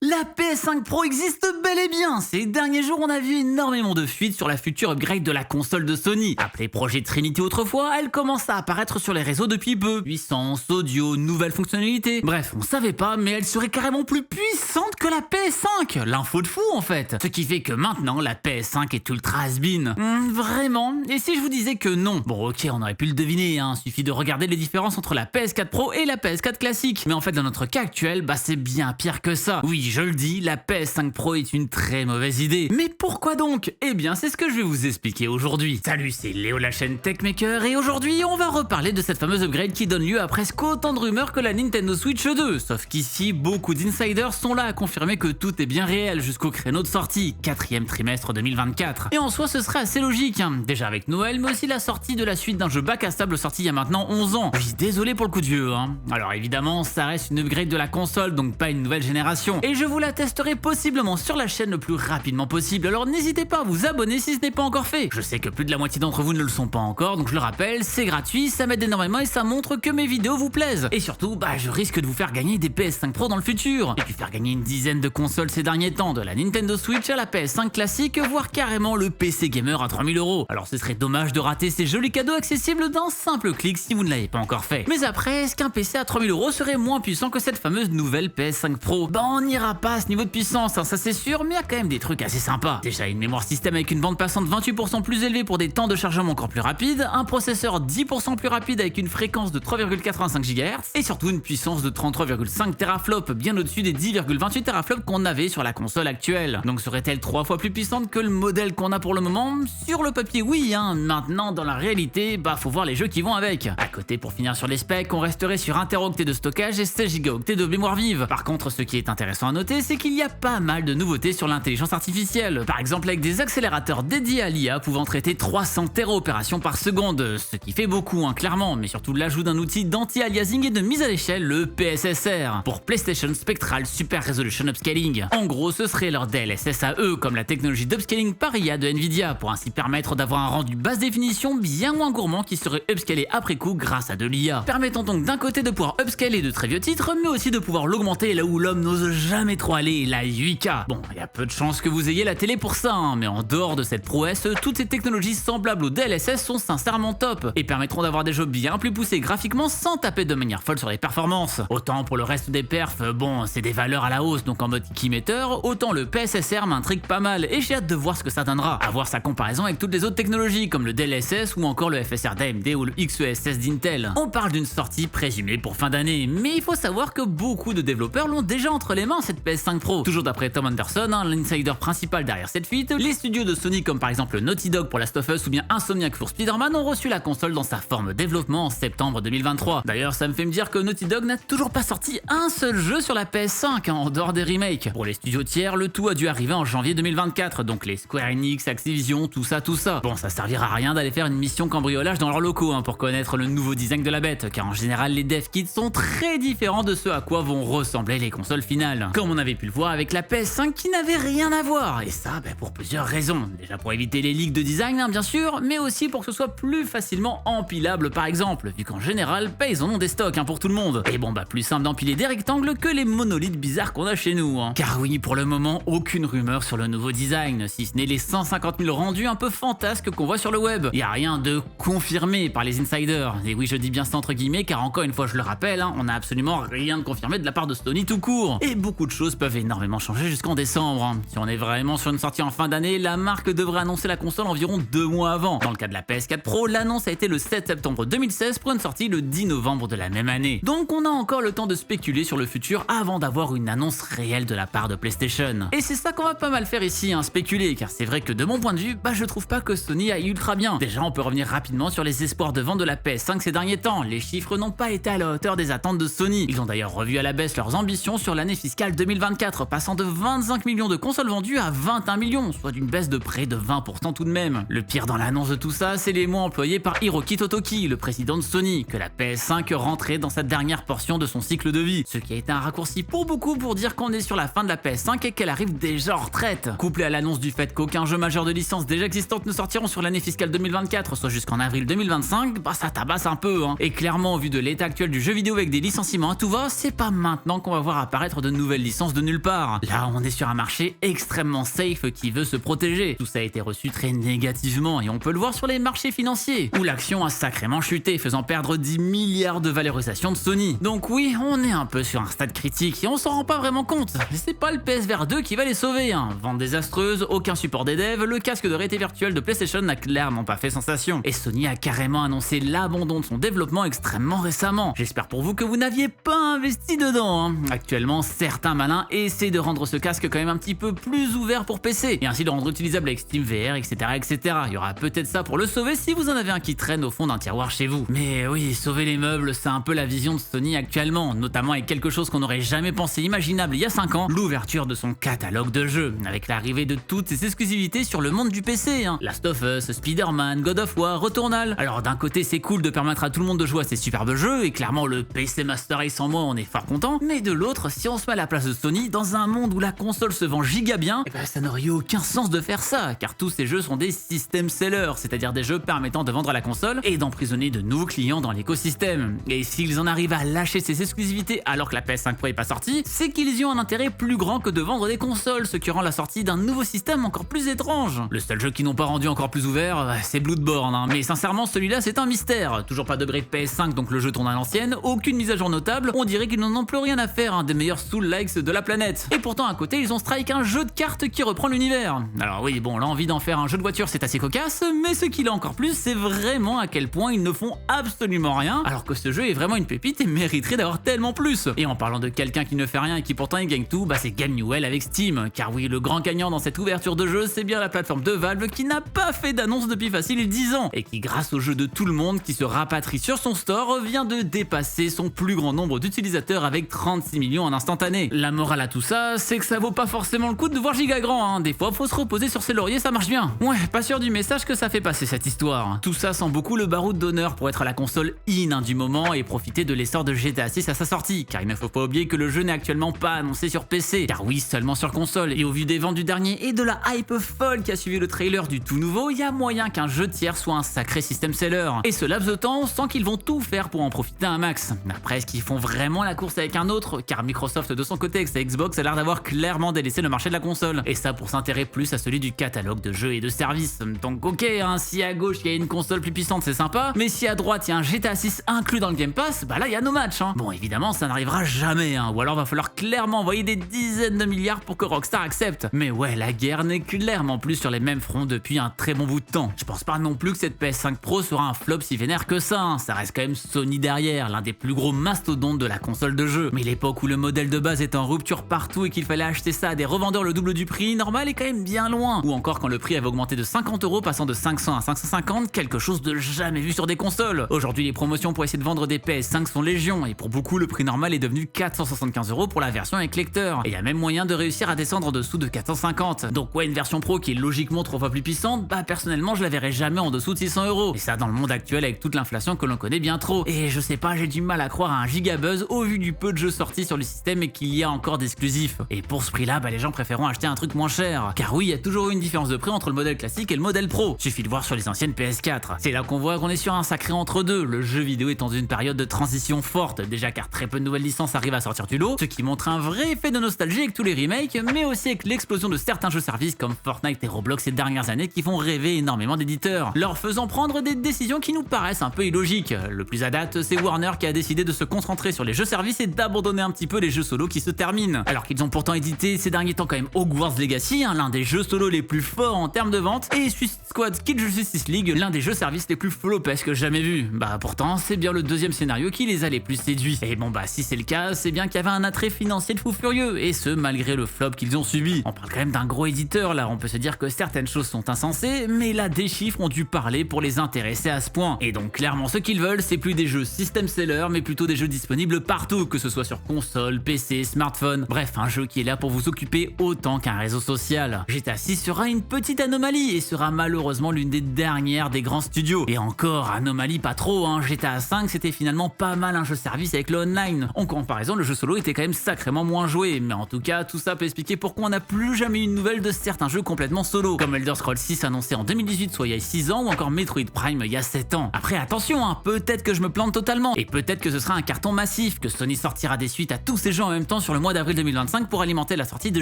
La PS5 Pro existe bel et bien. Ces derniers jours, on a vu énormément de fuites sur la future upgrade de la console de Sony. Appelée Projet Trinity autrefois, elle commence à apparaître sur les réseaux depuis peu. Puissance, audio, nouvelles fonctionnalités. Bref, on savait pas, mais elle serait carrément plus puissante que la PS5. L'info de fou en fait. Ce qui fait que maintenant, la PS5 est ultra has-been. Vraiment? Et si je vous disais que non? Bon ok, on aurait pu le deviner, hein. Suffit de regarder les différences entre la PS4 Pro et la PS4 classique. Mais en fait, dans notre cas actuel, c'est bien pire que ça. Oui, je le dis, la PS5 Pro est une très mauvaise idée. Mais pourquoi donc? Eh bien, c'est ce que je vais vous expliquer aujourd'hui. Salut, c'est Léo, la chaîne Techmaker, et aujourd'hui, on va reparler de cette fameuse upgrade qui donne lieu à presque autant de rumeurs que la Nintendo Switch 2. Sauf qu'ici, beaucoup d'insiders sont là à confirmer que tout est bien réel jusqu'au créneau de sortie, 4e trimestre 2024. Et en soi, ce serait assez logique, hein. Déjà avec Noël, mais aussi la sortie de la suite d'un jeu bac à sable sorti il y a maintenant 11 ans. Oui, désolé pour le coup de vieux, hein. Alors évidemment, ça reste une upgrade de la console, donc pas une nouvelle génération. Et je vous la testerai possiblement sur la chaîne le plus rapidement possible, alors n'hésitez pas à vous abonner si ce n'est pas encore fait. Je sais que plus de la moitié d'entre vous ne le sont pas encore, donc je le rappelle, c'est gratuit, ça m'aide énormément et ça montre que mes vidéos vous plaisent. Et surtout, je risque de vous faire gagner des PS5 Pro dans le futur. Et puis faire gagner une dizaine de consoles ces derniers temps, de la Nintendo Switch à la PS5 classique, voire carrément le PC Gamer à 3000 €. Alors ce serait dommage de rater ces jolis cadeaux accessibles d'un simple clic si vous ne l'avez pas encore fait. Mais après, est-ce qu'un PC à 3000 € serait moins puissant que cette fameuse nouvelle PS5 Pro? On n'ira pas à ce niveau de puissance, hein, ça c'est sûr, mais il y a quand même des trucs assez sympas. Déjà une mémoire système avec une bande passante 28% plus élevée pour des temps de chargement encore plus rapides, un processeur 10% plus rapide avec une fréquence de 3,85 GHz, et surtout une puissance de 33,5 teraflops, bien au-dessus des 10,28 teraflops qu'on avait sur la console actuelle. Donc serait-elle 3 fois plus puissante que le modèle qu'on a pour le moment? Sur le papier oui, hein. Maintenant dans la réalité, faut voir les jeux qui vont avec. À côté, pour finir sur les specs, on resterait sur 1 Teraoctet de stockage et 16 Go de mémoire vive. Par contre, ce qui est intéressant à noter, c'est qu'il y a pas mal de nouveautés sur l'intelligence artificielle. Par exemple avec des accélérateurs dédiés à l'IA pouvant traiter 300 téraopérations par seconde, ce qui fait beaucoup, hein, clairement, mais surtout l'ajout d'un outil d'anti-aliasing et de mise à l'échelle, le PSSR, pour PlayStation Spectral Super Resolution Upscaling. En gros, ce serait leur DLSS à eux, comme la technologie d'upscaling par IA de Nvidia, pour ainsi permettre d'avoir un rendu basse définition bien moins gourmand qui serait upscalé après coup grâce à de l'IA. Permettant donc d'un côté de pouvoir upscaler de très vieux titres, mais aussi de pouvoir l'augmenter là où l'homme n'ose jamais trop aller, la 8K. Bon, il y a peu de chances que vous ayez la télé pour ça, hein, mais en dehors de cette prouesse, toutes ces technologies semblables au DLSS sont sincèrement top, et permettront d'avoir des jeux bien plus poussés graphiquement sans taper de manière folle sur les performances. Autant pour le reste des perfs, c'est des valeurs à la hausse, donc en mode keymeter, autant le PSSR m'intrigue pas mal, et j'ai hâte de voir ce que ça donnera, à voir sa comparaison avec toutes les autres technologies, comme le DLSS ou encore le FSR d'AMD ou le XeSS d'Intel. On parle d'une sortie présumée pour fin d'année, mais il faut savoir que beaucoup de développeurs l'ont déjà entre les mains cette PS5 Pro. Toujours d'après Tom Anderson, hein, l'insider principal derrière cette fuite, les studios de Sony comme par exemple Naughty Dog pour Last of Us ou bien Insomniac pour Spider-Man ont reçu la console dans sa forme développement en septembre 2023. D'ailleurs, ça me fait me dire que Naughty Dog n'a toujours pas sorti un seul jeu sur la PS5, hein, en dehors des remakes. Pour les studios tiers, le tout a dû arriver en janvier 2024, donc les Square Enix, Activision, tout ça. Bon, ça servira à rien d'aller faire une mission cambriolage dans leurs locaux, hein, pour connaître le nouveau design de la bête, car en général les dev kits sont très différents de ce à quoi vont ressembler les consoles finales. Comme on avait pu le voir avec la PS5 qui n'avait rien à voir, et ça pour plusieurs raisons. Déjà pour éviter les leaks de design, hein, bien sûr, mais aussi pour que ce soit plus facilement empilable par exemple, vu qu'en général, ils en ont des stocks, hein, pour tout le monde. Et plus simple d'empiler des rectangles que les monolithes bizarres qu'on a chez nous, hein. Car oui, pour le moment, aucune rumeur sur le nouveau design, si ce n'est les 150 000 rendus un peu fantasques qu'on voit sur le web. Y a rien de confirmé par les insiders, et oui je dis bien ça entre guillemets, car encore une fois je le rappelle, hein, on n'a absolument rien de confirmé de la part de Sony tout court. Et beaucoup de choses peuvent énormément changer jusqu'en décembre, hein. Si on est vraiment sur une sortie en fin d'année, la marque devrait annoncer la console environ 2 mois avant. Dans le cas de la PS4 Pro, l'annonce a été le 7 septembre 2016 pour une sortie le 10 novembre de la même année. Donc on a encore le temps de spéculer sur le futur avant d'avoir une annonce réelle de la part de PlayStation. Et c'est ça qu'on va pas mal faire ici, hein, spéculer, car c'est vrai que de mon point de vue, je trouve pas que Sony aille ultra bien. Déjà on peut revenir rapidement sur les espoirs de vente de la PS5 ces derniers temps. Les chiffres n'ont pas été à la hauteur des attentes de Sony. Ils ont d'ailleurs revu à la baisse leurs ambitions sur l'année fiscale 2024, passant de 25 millions de consoles vendues à 21 million, soit d'une baisse de près de 20% tout de même. Le pire dans l'annonce de tout ça, c'est les mots employés par Hiroki Totoki, le président de Sony, que la PS5 rentrait dans sa dernière portion de son cycle de vie, ce qui a été un raccourci pour beaucoup pour dire qu'on est sur la fin de la PS5 et qu'elle arrive déjà en retraite. Couplé à l'annonce du fait qu'aucun jeu majeur de licence déjà existante ne sortiront sur l'année fiscale 2024, soit jusqu'en avril 2025, bah ça tabasse un peu hein. Et clairement, au vu de l'état actuel du jeu vidéo avec des licenciements à tout va, c'est pas maintenant qu'on va voir apparaître de nouvelles licences de nulle part. Là, on est sur un marché extrêmement safe qui veut se protéger. Tout ça a été reçu très négativement et on peut le voir sur les marchés financiers, où l'action a sacrément chuté, faisant perdre 10 milliards de valorisation de Sony. Donc oui, on est un peu sur un stade critique et on s'en rend pas vraiment compte. Mais c'est pas le PSVR 2 qui va les sauver hein. Vente désastreuse, aucun support des devs, le casque de réalité virtuelle de PlayStation n'a clairement pas fait sensation. Et Sony a carrément annoncé l'abandon de son développement extrêmement récemment. J'espère pour vous que vous n'aviez pas investi dedans hein. Actuellement, certains malins essaient de rendre ce casque quand même un petit peu plus ouvert pour PC et ainsi de le rendre utilisable avec SteamVR, etc., etc. Il y aura peut-être ça pour le sauver si vous en avez un qui traîne au fond d'un tiroir chez vous. Mais oui, sauver les meubles, c'est un peu la vision de Sony actuellement, notamment avec quelque chose qu'on n'aurait jamais pensé imaginable il y a 5 ans, l'ouverture de son catalogue de jeux, avec l'arrivée de toutes ses exclusivités sur le monde du PC hein. Last of Us, Spider-Man, God of War, Returnal. Alors d'un côté c'est cool de permettre à tout le monde de jouer à ces superbes jeux, et clairement le PC Master Race en moi on est fort content, mais de l'autre, si on se met à la place de Sony, dans un monde où la console se vend giga bien, et ben ça n'aurait eu aucun sens de faire ça, car tous ces jeux sont des system sellers, c'est-à-dire des jeux permettant de vendre à la console et d'emprisonner de nouveaux clients dans l'écosystème. Et s'ils en arrivent à lâcher ces exclusivités alors que la PS5 Pro est pas sortie, c'est qu'ils y ont un intérêt plus grand que de vendre des consoles, ce qui rend la sortie d'un nouveau système encore plus étrange. Le seul jeu qu'ils n'ont pas rendu encore plus ouvert, c'est Bloodborne, hein. Mais sincèrement celui-là c'est un mystère. Toujours pas d'upgrade PS5 donc le jeu tourne à l'ancienne, aucune mise à jour notable, on dirait qu'ils n'en ont plus rien à faire, un des meilleurs Soul-likes de la planète. Et pourtant à côté ils ont Strike, un jeu de cartes qui reprend l'univers. Alors oui bon, l'envie d'en faire un jeu de voiture c'est assez cocasse, mais ce qu'il a encore plus c'est vraiment à quel point ils ne font absolument rien, alors que ce jeu est vraiment une pépite et mériterait d'avoir tellement plus. Et en parlant de quelqu'un qui ne fait rien et qui pourtant il gagne tout, bah c'est Gabe Newell avec Steam, car oui le grand gagnant dans cette ouverture de jeu c'est bien la plateforme de Valve qui n'a pas fait d'annonce depuis facile 10 ans, et qui grâce au jeu de tout le monde qui se rapatrie sur son store vient de dépasser son plus grand nombre d'utilisateurs avec 36 millions en instantané. La morale à tout ça, c'est que ça vaut pas forcément le coup de voir giga grand hein. Des fois faut se reposer sur ses lauriers, ça marche bien. Ouais, pas sûr du message que ça fait passer cette histoire. Tout ça sent beaucoup le baroud d'honneur pour être la console in du moment et profiter de l'essor de GTA 6 à sa sortie, car il ne faut pas oublier que le jeu n'est actuellement pas annoncé sur PC, car oui seulement sur console, et au vu des ventes du dernier et de la hype folle qui a suivi le trailer du tout nouveau, il y a moyen qu'un jeu tiers soit un sacré système seller. Et ce laps de temps, on sent qu'ils vont tout faire pour en profiter un max. Après, est-ce qu'ils font vraiment la course avec un autre, car Microsoft de son côté avec sa Xbox a l'air d'avoir clairement délaissé le marché de la console, et ça pour s'intéresser plus à celui du catalogue de jeux et de services. Donc ok, hein, si à gauche il y a une console plus puissante c'est sympa, mais si à droite il y a un GTA 6 inclus dans le Game Pass, bah là il y a no match hein. Bon évidemment ça n'arrivera jamais hein, ou alors va falloir clairement envoyer des dizaines de milliards pour que Rockstar accepte. Mais ouais, la guerre n'est clairement plus sur les mêmes fronts depuis un très bon bout de temps. Je pense pas non plus que cette PS5 Pro sera un flop si vénère que ça hein. Ça reste quand même Sony derrière, l'un des plus gros mastodontes de la console de jeu. Mais l'époque où le modèle de base était en rupture partout et qu'il fallait acheter ça à des revendeurs le double du prix normal est quand même bien loin. Ou encore quand le prix avait augmenté de 50 € passant de 500 à 550, quelque chose de jamais vu sur des consoles. Aujourd'hui les promotions pour essayer de vendre des PS5 sont légion, et pour beaucoup le prix normal est devenu 475 € pour la version avec lecteur. Et il y a même moyen de réussir à descendre en dessous de 450. Donc ouais, une version pro qui est logiquement 3 fois plus puissante, bah personnellement je la verrai jamais en dessous de 600 €. Et ça dans le monde actuel avec toute l'inflation que l'on connaît bien trop. Et je sais pas, j'ai du mal à croire à un gigabuzz au vu du peu de jeux sortis sur le système et qu'il y a encore d'exclusifs. Et pour ce prix là, bah les gens préféreront acheter un truc moins cher. Car oui, il y a toujours eu une différence de prix entre le modèle classique et le modèle pro. Suffit de voir sur les anciennes PS4. C'est là qu'on voit qu'on est sur un sacré entre-deux. Le jeu vidéo est dans une période de transition forte, déjà car très peu de nouvelles licences arrivent à sortir du lot, ce qui montre un vrai effet de nostalgie avec tous les remakes, mais aussi avec l'explosion de certains jeux services comme Fortnite et Roblox ces dernières années qui font rêver énormément d'éditeurs, leur faisant prendre des décisions qui nous paraissent un peu illogiques. Le plus à date, c'est Warner qui a décidé de se concentrer sur les jeux services et d'abandonner un petit peu les jeux solo qui se terminent. Alors qu'ils ont pourtant édité ces derniers temps quand même Hogwarts Legacy, hein, l'un des jeux solo les plus forts en termes de vente, et Suicide Squad Kill Justice League, l'un des jeux services les plus flopesques jamais vus. Bah pourtant, c'est bien le deuxième scénario qui les a les plus séduits. Et bon bah si c'est le cas, c'est bien qu'il y avait un attrait financier de fou furieux, et ce malgré le flop qu'ils ont subi. On parle quand même d'un gros éditeur là, on peut se dire que certaines choses sont insensées, mais là des chiffres ont dû parler pour les intéresser à ce point. Et donc clairement ce qu'ils veulent, c'est plus des jeux system seller, mais plutôt des jeux disponibles partout, que ce soit sur console, PC, smartphone, bref un jeu qui est là pour vous occuper autant qu'un réseau social. commercial. GTA 6 sera une petite anomalie et sera malheureusement l'une des dernières des grands studios. Et encore, anomalie pas trop, hein. GTA 5 c'était finalement pas mal un jeu service avec le online. En comparaison, le jeu solo était quand même sacrément moins joué, mais en tout cas, tout ça peut expliquer pourquoi on n'a plus jamais eu une nouvelle de certains jeux complètement solo, comme Elder Scrolls 6 annoncé en 2018, soit il y a 6 ans, ou encore Metroid Prime il y a 7 ans. Après attention, hein, peut-être que je me plante totalement, et peut-être que ce sera un carton massif, que Sony sortira des suites à tous ces jeux en même temps sur le mois d'avril 2025 pour alimenter la sortie de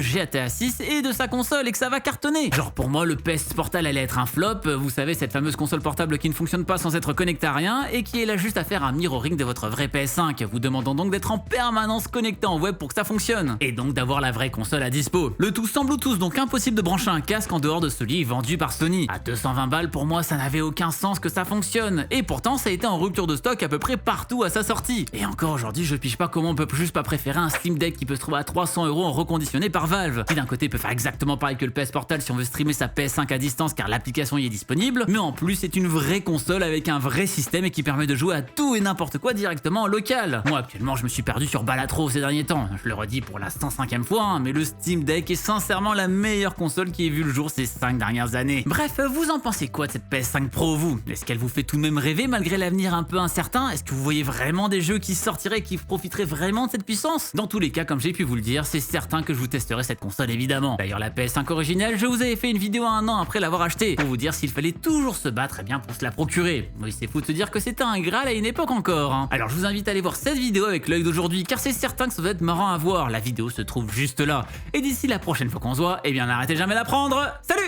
GTA 6 et de sa console, et que ça va cartonner. Genre pour moi, le PS Portal allait être un flop, vous savez, cette fameuse console portable qui ne fonctionne pas sans être connectée à rien, et qui est là juste à faire un mirroring de votre vrai PS5, vous demandant donc d'être en permanence connecté en web pour que ça fonctionne, et donc d'avoir la vraie console à dispo. Le tout sans Bluetooth, donc impossible de brancher un casque en dehors de celui vendu par Sony. À 220 balles, pour moi, ça n'avait aucun sens que ça fonctionne, et pourtant ça a été en rupture de stock à peu près partout à sa sortie. Et encore aujourd'hui, je pige pas comment on peut juste pas préférer un Steam Deck qui peut se trouver à 300 € en reconditionné par Valve, qui d'un côté peut faire exactement pareil que le PS Portal si on veut streamer sa PS5 à distance car l'application y est disponible, mais en plus c'est une vraie console avec un vrai système et qui permet de jouer à tout et n'importe quoi directement en local. Moi actuellement je me suis perdu sur Balatro ces derniers temps, je le redis pour la 105e fois, hein, mais le Steam Deck est sincèrement la meilleure console qui ait vu le jour ces 5 dernières années. Bref, vous en pensez quoi de cette PS5 Pro vous? Est-ce qu'elle vous fait tout de même rêver malgré l'avenir un peu incertain? Est-ce que vous voyez vraiment des jeux qui sortiraient et qui profiteraient vraiment de cette puissance? Dans tous les cas, comme j'ai pu vous le dire, c'est certain que je vous testerai cette console évidemment. D'ailleurs la PS5 originale, je vous avais fait une vidéo un an après l'avoir achetée, pour vous dire s'il fallait toujours se battre bien pour se la procurer. Oui, c'est fou de se dire que c'était un Graal à une époque encore, hein. Alors je vous invite à aller voir cette vidéo avec l'œil d'aujourd'hui, car c'est certain que ça doit être marrant à voir. La vidéo se trouve juste là. Et d'ici la prochaine fois qu'on se voit, eh bien n'arrêtez jamais d'apprendre. Salut!